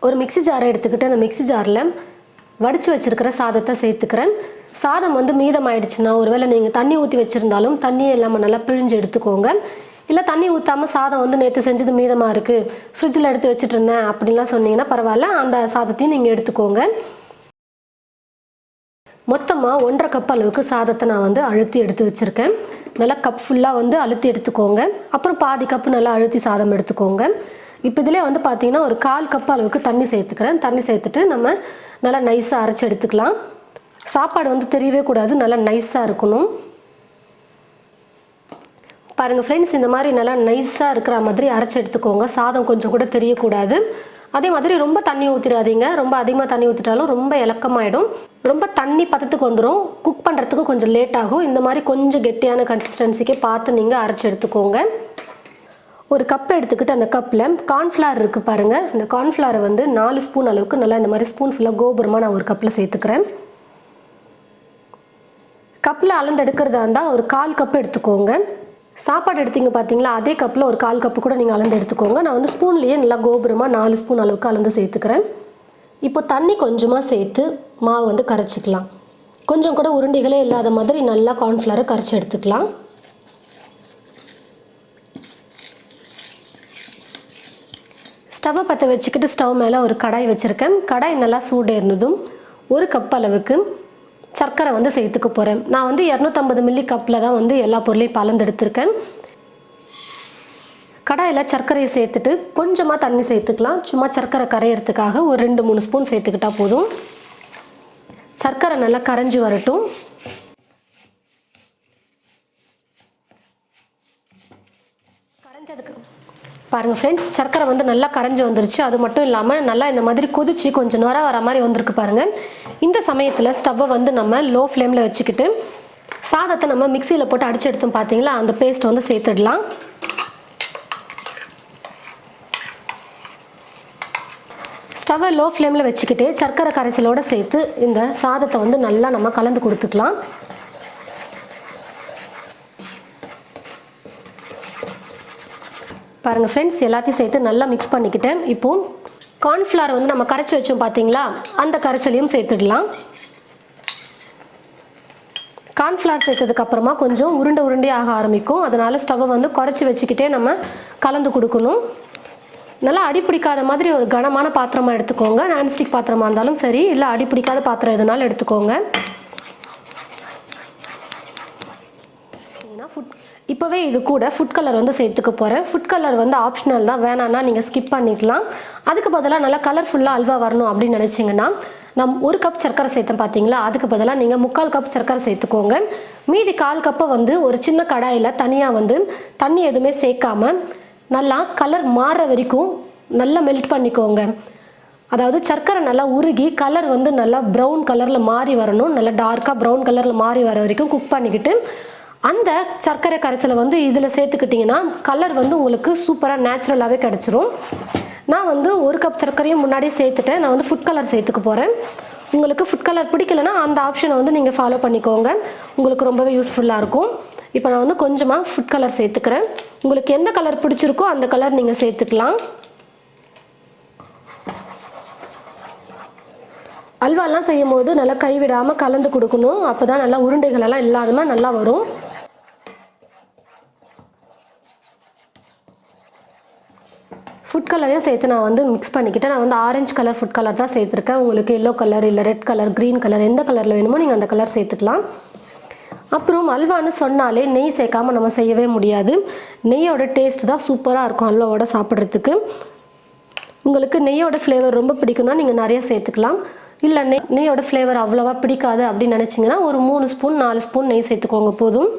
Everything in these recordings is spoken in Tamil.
ஒரு மிக்ஸி ஜாரை எடுத்துக்கிட்டு அந்த மிக்ஸி ஜாரில் வடித்து வச்சுருக்கிற சாதத்தை சேர்த்துக்கிறேன். சாதம் வந்து மீதமாயிடுச்சுன்னா ஒருவேளை நீங்கள் தண்ணி ஊற்றி வச்சுருந்தாலும் தண்ணியே இல்லாமல் நல்லா பிழிஞ்சு எடுத்துக்கோங்க. இல்லை தண்ணி ஊற்றாமல் சாதம் வந்து நேற்று செஞ்சது மீதமாக இருக்குது, ஃப்ரிட்ஜில் எடுத்து வச்சுட்டு இருந்தேன் அப்படின்லாம் சொன்னீங்கன்னா பரவாயில்ல, அந்த சாதத்தையும் நீங்கள் எடுத்துக்கோங்க. மொத்தமாக 1.5 கப் அளவுக்கு சாதத்தை நான் வந்து அழுத்தி எடுத்து வச்சுருக்கேன். நல்லா கப் ஃபுல்லாக வந்து அழுத்தி எடுத்துக்கோங்க. அப்புறம் பாதி கப்பு நல்லா அழுத்தி சாதம் எடுத்துக்கோங்க. இப்போ இதிலே வந்து பார்த்தீங்கன்னா ஒரு 1/4 கப் அளவுக்கு தண்ணி சேர்த்துக்கிறேன். தண்ணி சேர்த்துட்டு நம்ம நல்லா நைஸாக அரைச்சி எடுத்துக்கலாம். சாப்பாடு வந்து தெரியவே கூடாது, நல்லா நைஸாக இருக்கணும். பாருங்கள் ஃப்ரெண்ட்ஸ், இந்த மாதிரி நல்லா நைஸாக இருக்கிற மாதிரி அரைச்சி எடுத்துக்கோங்க. சாதம் கொஞ்சம் கூட தெரியக்கூடாது. அதே மாதிரி ரொம்ப தண்ணி ஊற்றிடாதீங்க. ரொம்ப அதிகமாக தண்ணி ஊற்றிட்டாலும் ரொம்ப இலக்கமாயிடும். ரொம்ப தண்ணி பதத்துக்கு வந்துடும். குக் பண்ணுறதுக்கு கொஞ்சம் லேட் ஆகும். இந்த மாதிரி கொஞ்சம் கெட்டியான கன்சிஸ்டன்சிக்கே பார்த்து நீங்கள் அரைச்சி எடுத்துக்கோங்க. ஒரு கப் எடுத்துக்கிட்டு அந்த கப்பில் கார்ன்ஃப்ளவர் இருக்குது பாருங்கள். இந்த கார்ன்ஃப்ளவரை வந்து 4 ஸ்பூன் அளவுக்கு நல்லா இந்த மாதிரி ஸ்பூன் ஃபுல்லாக கோபுரமாக நான் ஒரு கப்பில் சேர்த்துக்கிறேன். கப்பில் அளந்து எடுக்கிறதா இருந்தால் ஒரு 1/4 கப் எடுத்துக்கோங்க. சாப்பாடு எடுத்தீங்க பார்த்தீங்களா, அதே கப்பில் ஒரு 1/4 கப்பு கூட நீங்கள் அளந்து எடுத்துக்கோங்க. நான் வந்து ஸ்பூன்லேயே நல்லா கோபுரமாக 4 ஸ்பூன் அளவுக்கு அளந்து சேர்த்துக்கிறேன். இப்போ தண்ணி கொஞ்சமாக சேர்த்து மாவு வந்து கரைச்சிக்கலாம். கொஞ்சம் கூட உருண்டைகளே இல்லாத மாதிரி நல்லா கார்ன்ஃப்ளவரை கரைச்சி எடுத்துக்கலாம். ஸ்டவ்வை பற்ற வச்சுக்கிட்டு ஸ்டவ் மேலே ஒரு கடாய் வச்சுருக்கேன். கடாய் நல்லா சூடேறினதும் 1 கப் அளவுக்கு சர்க்கரை வந்து சேர்த்துக்க போகிறேன். நான் வந்து 250 மில்லி கப்பில் தான் வந்து எல்லா பொருளையும் கலந்து எடுத்திருக்கேன். கடாயில் சர்க்கரையை சேர்த்துட்டு கொஞ்சமாக தண்ணி சேர்த்துக்கலாம். சும்மா சர்க்கரை கரையிறதுக்காக ஒரு 2-3 ஸ்பூன் சேர்த்துக்கிட்டா போதும். சர்க்கரை நல்லா கரைஞ்சி வரட்டும். கரைஞ்சதுக்கு பாருங்கள் ஃப்ரெண்ட்ஸ், சர்க்கரை வந்து நல்லா கரைஞ்சி வந்துருச்சு. அது மட்டும் இல்லாமல் நல்லா இந்த மாதிரி கொதிச்சு கொஞ்சம் நுர வர மாதிரி வந்திருக்கு பாருங்கள். இந்த சமயத்தில் ஸ்டவ்வை வந்து நம்ம லோ ஃப்ளேமில் வச்சுக்கிட்டு சாதத்தை நம்ம மிக்சியில் போட்டு அடிச்சு எடுத்தோம் பார்த்தீங்களா, அந்த பேஸ்ட் வந்து சேர்த்துடலாம். ஸ்டவ்வை லோ ஃப்ளேமில் வச்சுக்கிட்டு சர்க்கரை கரைசலோடு சேர்த்து இந்த சாதத்தை வந்து நல்லா நம்ம கலந்து கொடுத்துக்கலாம். பாருங்கள் ஃப்ரெண்ட்ஸ், எல்லாத்தையும் சேர்த்து நல்லா மிக்ஸ் பண்ணிக்கிட்டேன். இப்போது கார்ன்ஃப்ளவர் வந்து நம்ம கரைச்சி வச்சோம் பார்த்தீங்களா, அந்த கரைசலையும் சேர்த்துடலாம். கார்ன்ஃப்ளவர் சேர்த்ததுக்கப்புறமா கொஞ்சம் உருண்டையாக ஆரம்பிக்கும். அதனால் ஸ்டவ்வை வந்து குறைச்சி வச்சுக்கிட்டே நம்ம கலந்து கொடுக்கணும். நல்லா அடிப்பிடிக்காத மாதிரி ஒரு கனமான பாத்திரமாக எடுத்துக்கோங்க. நான்ஸ்டிக் பாத்திரமாக இருந்தாலும் சரி, இல்லை அடிப்பிடிக்காத பாத்திரம் எதுனாலும் எடுத்துக்கோங்க. இப்போவே இது கூட ஃபுட் கலர் வந்து சேர்த்துக்க போகிறேன். ஃபுட் கலர் வந்து ஆப்ஷனல் தான், வேணான்னா நீங்கள் ஸ்கிப் பண்ணிக்கலாம். அதுக்கு பதிலாக நல்லா கலர்ஃபுல்லாக அல்வா வரணும் அப்படின்னு நினச்சிங்கன்னா நான் 1 கப் சர்க்கரை சேர்த்தேன் பார்த்தீங்களா, அதுக்கு பதிலாக நீங்கள் 3/4 கப் சர்க்கரை சேர்த்துக்கோங்க. மீதி 1/4 கப்பை வந்து ஒரு சின்ன கடாயில் தனியாக வந்து தண்ணி எதுவுமே சேர்க்காம நல்லா கலர் மாறுற வரைக்கும் நல்லா மெல்ட் பண்ணிக்கோங்க. அதாவது சர்க்கரை நல்லா உருகி கலர் வந்து நல்லா ப்ரௌன் கலரில் மாறி வரணும். நல்லா டார்க்காக ப்ரௌன் கலரில் மாறி வர வரைக்கும் குக் பண்ணிக்கிட்டு அந்த சர்க்கரை கரைசலை வந்து இதில் சேர்த்துக்கிட்டிங்கன்னா கலர் வந்து உங்களுக்கு சூப்பராக நேச்சுரலாகவே கிடச்சிரும். நான் வந்து 1 கப் சர்க்கரையும் முன்னாடியே சேர்த்துட்டேன். நான் வந்து ஃபுட் கலர் சேர்த்துக்க போகிறேன். உங்களுக்கு ஃபுட் கலர் பிடிக்கலன்னா அந்த ஆப்ஷனை வந்து நீங்கள் ஃபாலோ பண்ணிக்கோங்க. உங்களுக்கு ரொம்பவே யூஸ்ஃபுல்லாக இருக்கும். இப்போ நான் வந்து கொஞ்சமாக ஃபுட் கலர் சேர்த்துக்கிறேன். உங்களுக்கு எந்த கலர் பிடிச்சிருக்கோ அந்த கலர் நீங்கள் சேர்த்துக்கலாம். அல்வாலாம் செய்யும் போது நல்லா கைவிடாமல் கலந்து கொடுக்கணும். அப்போ தான் நல்லா உருண்டைகளெல்லாம் இல்லாமல் நல்லா வரும். ஃபுட் கலரையும் சேர்த்து நான் வந்து மிக்ஸ் பண்ணிக்கிட்டேன். நான் வந்து ஆரஞ்சு கலர் ஃபுட் கலர் தான் சேர்த்துருக்கேன். உங்களுக்கு எல்லோ கலர் இல்லை ரெட் கலர், க்ரீன் கலர் எந்த கலரில் வேணுமோ நீங்கள் அந்த கலர் சேர்த்துக்கலாம். அப்புறம் அல்வான்னு சொன்னாலே நெய் சேர்க்காமல் நம்ம செய்யவே முடியாது. நெய்யோட டேஸ்ட் தான் சூப்பராக இருக்கும் அல்வாவோட சாப்பிட்றதுக்கு. உங்களுக்கு நெய்யோட ஃப்ளேவர் ரொம்ப பிடிக்கும்னா நீங்கள் நிறைய சேர்த்துக்கலாம். இல்லை நெய்யோட ஃப்ளேவர் அவ்வளோவா பிடிக்காது அப்படின்னு நினச்சிங்கன்னா ஒரு 3 ஸ்பூன் 4 ஸ்பூன் நெய் சேர்த்துக்கோங்க போதும்.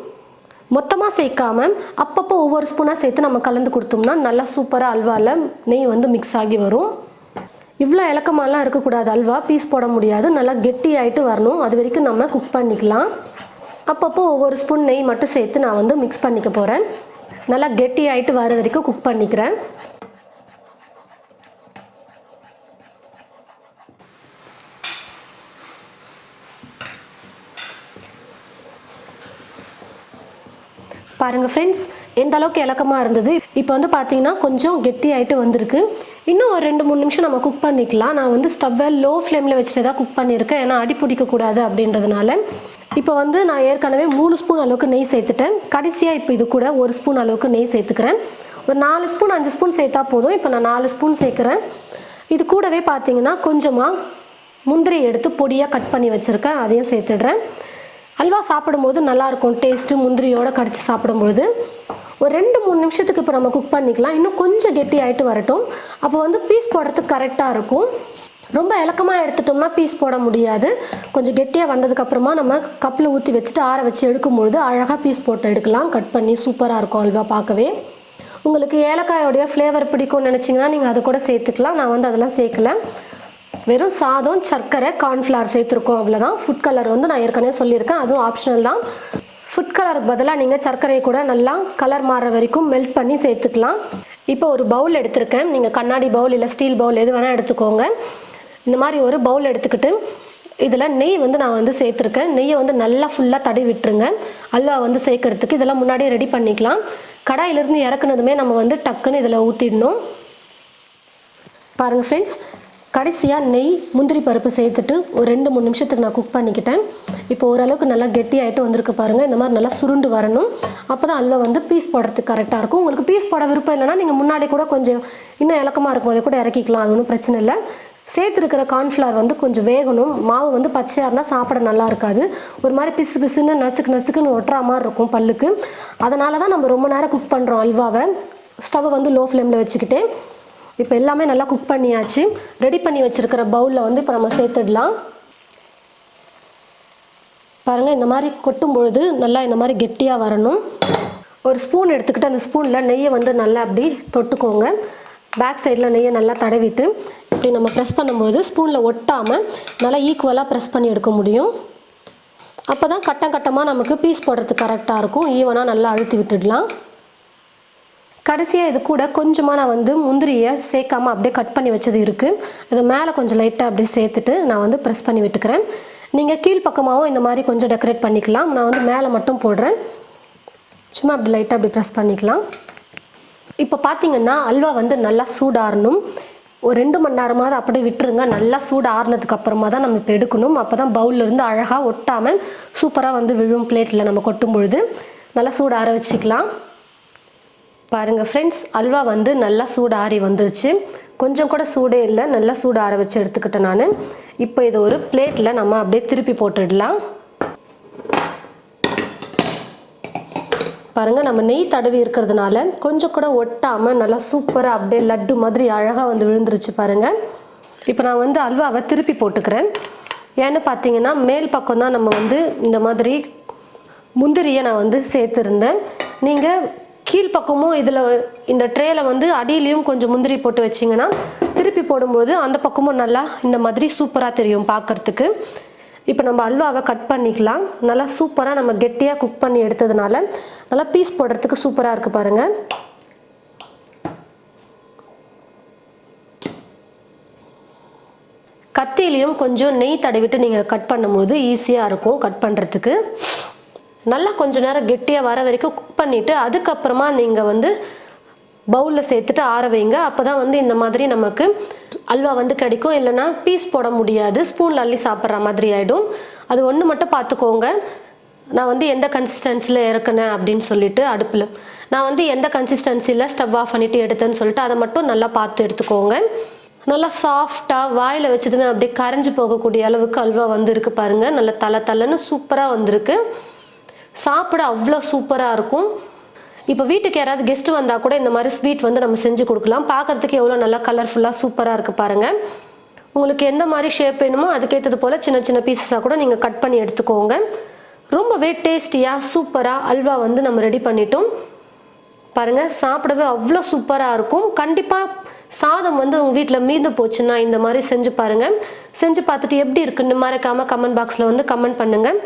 மொத்தமாக சேர்க்காம அப்பப்போ ஒவ்வொரு ஸ்பூனாக சேர்த்து நம்ம கலந்து கொடுத்தோம்னா நல்லா சூப்பராக அல்வாவில் நெய் வந்து மிக்ஸ் ஆகி வரும். இவ்வளோ இலக்கமாலாம் இருக்கக்கூடாது. அல்வா பீஸ் போட முடியாது, நல்லா கெட்டி ஆகிட்டு வரணும். அது வரைக்கும் நம்ம குக் பண்ணிக்கலாம். அப்பப்போ ஒவ்வொரு ஸ்பூன் நெய் மட்டும் சேர்த்து நான் வந்து மிக்ஸ் பண்ணிக்க போகிறேன். நல்லா கெட்டி ஆகிட்டு வர வரைக்கும் குக் பண்ணிக்கிறேன். பாருங்கள் ஃப்ரெண்ட்ஸ், எந்த அளவுக்கு இலக்கமாக இருந்தது. இப்போ வந்து பார்த்தீங்கன்னா கொஞ்சம் கெட்டி ஆகிட்டு வந்திருக்கு. இன்னும் ஒரு 2-3 நிமிஷம் நம்ம குக் பண்ணிக்கலாம். நான் வந்து ஸ்டவ்வை லோ ஃப்ளேமில் வச்சுட்டு தான் குக் பண்ணியிருக்கேன், ஏன்னா அடி பிடிக்கக்கூடாது அப்படின்றதுனால. இப்போ வந்து நான் ஏற்கனவே 3 ஸ்பூன் அளவுக்கு நெய் சேர்த்துட்டேன். கடைசியாக இப்போ இது கூட 1 ஸ்பூன் அளவுக்கு நெய் சேர்த்துக்கிறேன். ஒரு 4 ஸ்பூன் 5 ஸ்பூன் சேர்த்தா போதும். இப்போ நான் 4 ஸ்பூன் சேர்க்குறேன். இது கூடவே பார்த்தீங்கன்னா கொஞ்சமாக முந்திரி எடுத்து பொடியாக கட் பண்ணி வச்சுருக்கேன், அதையும் சேர்த்துடுறேன். அல்வா சாப்பிடும்போது நல்லாயிருக்கும் டேஸ்ட்டு, முந்திரியோடு கடிச்சு சாப்பிடும்பொழுது. ஒரு 2-3 நிமிஷத்துக்கு இப்போ நம்ம குக் பண்ணிக்கலாம். இன்னும் கொஞ்சம் கெட்டி ஆகிட்டு வரட்டும். அப்போ வந்து பீஸ் போடுறதுக்கு கரெக்டாக இருக்கும். ரொம்ப இலக்கமாக எடுத்துட்டோம்னா பீஸ் போட முடியாது. கொஞ்சம் கெட்டியாக வந்ததுக்கப்புறமா நம்ம கப்பில் ஊற்றி வச்சுட்டு ஆற வச்சு எடுக்கும்பொழுது அழகாக பீஸ் போட்டு எடுக்கலாம். கட் பண்ணி சூப்பராக இருக்கும் அல்வா பார்க்கவே. உங்களுக்கு ஏலக்காயோடைய ஃப்ளேவர் பிடிக்கும்னு நினச்சிங்கன்னா நீங்கள் அதை கூட சேர்த்துக்கலாம். நான் வந்து அதெல்லாம் சேர்க்கல. வெறும் சாதம், சர்க்கரை, கார்ன்ஃப்ளவர் சேர்த்துருக்கோம், அவ்வளோதான். ஃபுட் கலர் வந்து நான் ஏற்கனவே சொல்லியிருக்கேன், அதுவும் ஆப்ஷனல் தான். ஃபுட் கலருக்கு பதிலாக நீங்கள் சர்க்கரையை கூட நல்லா கலர் மாறுற வரைக்கும் மெல்ட் பண்ணி சேர்த்துக்கலாம். இப்போ ஒரு பவுல் எடுத்திருக்கேன். நீங்கள் கண்ணாடி பவுல் இல்லை ஸ்டீல் பவுல் எது வேணால் எடுத்துக்கோங்க. இந்த மாதிரி ஒரு பவுல் எடுத்துக்கிட்டு இதில் நெய் வந்து நான் வந்து சேர்த்துருக்கேன். நெய்யை வந்து நல்லா ஃபுல்லாக தடவி விட்டுருங்க. அல்வா வந்து சேர்க்கறதுக்கு இதெல்லாம் முன்னாடியே ரெடி பண்ணிக்கலாம். கடாயிலிருந்து இறக்குனதுமே நம்ம வந்து டக்குன்னு இதில் ஊற்றிடணும். பாருங்கள் ஃப்ரெண்ட்ஸ், கடைசியாக நெய், முந்திரி பருப்பு சேர்த்துட்டு ஒரு 2-3 நிமிஷத்துக்கு நான் குக் பண்ணிக்கிட்டேன். இப்போ ஓரளவுக்கு நல்லா கெட்டி ஆகிட்டு வந்திருக்கு பாருங்கள். இந்த மாதிரி நல்லா சுருண்டு வரணும். அப்போ தான் அல்வா வந்து பீஸ் போடுறதுக்கு கரெக்டாக இருக்கும். உங்களுக்கு பீஸ் போட விருப்பம் இல்லைன்னா நீங்கள் முன்னாடி கூட கொஞ்சம் இன்னும் இலக்கமாக இருக்கும் அதை கூட இறக்கிக்கலாம், அது ஒன்றும் பிரச்சனை இல்லை. சேர்த்துருக்கிற கார்ன்ஃப்ளவர் வந்து கொஞ்சம் வேகணும். மாவு வந்து பச்சையாக இருந்தால் சாப்பிட நல்லா இருக்காது. ஒரு மாதிரி பிசு பிசுன்னு நசுக்குன்னு ஒட்டுற மாதிரி இருக்கும் பல்லுக்கு. அதனால தான் நம்ம ரொம்ப நேரம் குக் பண்ணுறோம் அல்வாவை. ஸ்டவ்வை வந்து லோ ஃப்ளேமில் வச்சுக்கிட்டே. இப்போ எல்லாமே நல்லா குக் பண்ணியாச்சு. ரெடி பண்ணி வச்சுருக்கிற பவுலில் வந்து இப்போ நம்ம சேர்த்துடலாம். பாருங்கள், இந்த மாதிரி கொட்டும் பொழுது நல்லா இந்த மாதிரி கெட்டியாக வரணும். ஒரு ஸ்பூன் எடுத்துக்கிட்டு அந்த ஸ்பூனில் நெய்யை வந்து நல்லா அப்படி தொட்டுக்கோங்க. பேக் சைடில் நெய்யை நல்லா தடவிட்டு இப்படி நம்ம ப்ரெஸ் பண்ணும்போது ஸ்பூனில் ஒட்டாமல் நல்லா ஈக்குவலாக ப்ரெஸ் பண்ணி எடுக்க முடியும். அப்போ தான் கட்டமாக நமக்கு பீஸ் போடுறதுக்கு கரெக்டாக இருக்கும். ஈவனாக நல்லா அழுத்தி விட்டுடலாம். கடைசியாக இது கூட கொஞ்சமாக நான் வந்து முந்திரியை சேர்க்காமல் அப்படியே கட் பண்ணி வச்சது இருக்குது. அது மேலே கொஞ்சம் லைட்டாக அப்படியே சேர்த்துட்டு நான் வந்து ப்ரெஸ் பண்ணி விட்டுக்கிறேன். நீங்கள் கீழ்ப்பக்கமாகவும் இந்த மாதிரி கொஞ்சம் டெக்கரேட் பண்ணிக்கலாம். நான் வந்து மேலே மட்டும் போடுறேன். சும்மா அப்படி லைட்டாக அப்படி ப்ரெஸ் பண்ணிக்கலாம். இப்போ பார்த்தீங்கன்னா அல்வா வந்து நல்லா சூடாறணும். ஒரு 2 மணி நேரமாவது அப்படியே விட்டுருங்க. நல்லா சூடு ஆறுனதுக்கு அப்புறமா தான் நம்ம இப்போ எடுக்கணும். அப்போ தான் பவுல்லேருந்து அழகாக ஒட்டாமல் சூப்பராக வந்து விழும் பிளேட்டில் நம்ம கொட்டும் பொழுது. நல்லா சூடு ஆற வச்சுக்கலாம். பாருங்கள் ஃப்ரெண்ட்ஸ், அல்வா வந்து நல்லா சூடு ஆறி வந்துருச்சு. கொஞ்சம் கூட சூடே இல்லை, நல்லா சூடு ஆற வச்சு எடுத்துக்கிட்டேன் நான். இப்போ இது ஒரு பிளேட்டில் நம்ம அப்படியே திருப்பி போட்டுடலாம். பாருங்கள், நம்ம நெய் தடவி இருக்கிறதுனால கொஞ்சம் கூட ஒட்டாமல் நல்லா சூப்பராக அப்படியே லட்டு மாதிரி அழகாக வந்து விழுந்துருச்சு பாருங்கள். இப்போ நான் வந்து அல்வாவை திருப்பி போட்டுக்கிறேன். ஏன்னு பார்த்தீங்கன்னா மேல் பக்கம் தான் நம்ம வந்து இந்த மாதிரி முந்திரியை நான் வந்து சேர்த்துருந்தேன். நீங்கள் கீழ்ப்பக்கமும் இதில் இந்த ட்ரேயில் வந்து அடியிலையும் கொஞ்சம் முந்திரி போட்டு வச்சிங்கன்னா திருப்பி போடும்போது அந்த பக்கமும் நல்லா இந்த மாதிரி சூப்பராக தெரியும் பார்க்குறதுக்கு. இப்போ நம்ம அல்வாவை கட் பண்ணிக்கலாம். நல்லா சூப்பராக நம்ம கெட்டியாக குக் பண்ணி எடுத்ததுனால நல்லா பீஸ் போடுறதுக்கு சூப்பராக இருக்குது பாருங்கள். கத்திலையும் கொஞ்சம் நெய் தடவிட்டு நீங்கள் கட் பண்ணும்போது ஈஸியாக இருக்கும் கட் பண்ணுறதுக்கு. நல்லா கொஞ்சம் நேரம் கெட்டியாக வர வரைக்கும் குக் பண்ணிவிட்டு அதுக்கப்புறமா நீங்கள் வந்து பவுலில் சேர்த்துட்டு ஆற வைங்க. அப்போ தான் வந்து இந்த மாதிரி நமக்கு அல்வா வந்து கிடைக்கும். இல்லைனா பீஸ் போட முடியாது, ஸ்பூனில் அள்ளி சாப்பிட்ற மாதிரி ஆகிடும். அது ஒன்று மட்டும் பார்த்துக்கோங்க. நான் வந்து எந்த கன்சிஸ்டன்சியில் இறக்குனேன் அப்படின்னு சொல்லிட்டு அடுப்பில் நான் வந்து எந்த கன்சிஸ்டன்சியில் ஸ்டவ் ஆஃப் பண்ணிவிட்டு எடுத்தேன்னு சொல்லிட்டு அதை மட்டும் நல்லா பார்த்து எடுத்துக்கோங்க. நல்லா சாஃப்டாக வாயில் வச்சதுமே அப்படியே கரைஞ்சி போகக்கூடிய அளவுக்கு அல்வா வந்து இருக்குது பாருங்கள். நல்லா தலை சூப்பராக வந்திருக்கு. சாப்பிட அவ்வளோ சூப்பராக இருக்கும். இப்போ வீட்டுக்கு யாராவது கெஸ்ட்டு வந்தால் கூட இந்த மாதிரி ஸ்வீட் வந்து நம்ம செஞ்சு கொடுக்கலாம். பார்க்குறதுக்கு எவ்வளோ நல்லா கலர்ஃபுல்லாக சூப்பராக இருக்குது பாருங்கள். உங்களுக்கு எந்த மாதிரி ஷேப் வேணுமோ அதுக்கேற்றது போல் சின்ன பீசஸாக கூட நீங்கள் கட் பண்ணி எடுத்துக்கோங்க. ரொம்பவே டேஸ்டியாக சூப்பராக அல்வா வந்து நம்ம ரெடி பண்ணிட்டோம் பாருங்கள். சாப்பிடவே அவ்வளோ சூப்பராக இருக்கும். கண்டிப்பாக சாதம் வந்து உங்கள் வீட்டில் மீந்து போச்சுன்னா இந்த மாதிரி செஞ்சு பாருங்கள். செஞ்சு பார்த்துட்டு எப்படி இருக்குன்னு மறக்காமல் கமெண்ட் பாக்ஸில் வந்து கமெண்ட் பண்ணுங்கள்.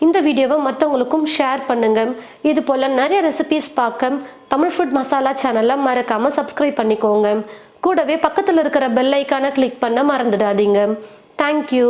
இந்த வீடியோவை மற்றவங்களுக்கும் ஷேர் பண்ணுங்கள். இது போல் நிறைய ரெசிபீஸ் பார்க்க தமிழ் ஃபுட் மசாலா சேனலை மறக்காமல் சப்ஸ்கிரைப் பண்ணிக்கோங்க. கூடவே பக்கத்தில் இருக்கிற பெல் ஐக்கானை கிளிக் பண்ண மறந்துடாதீங்க. தேங்க்யூ.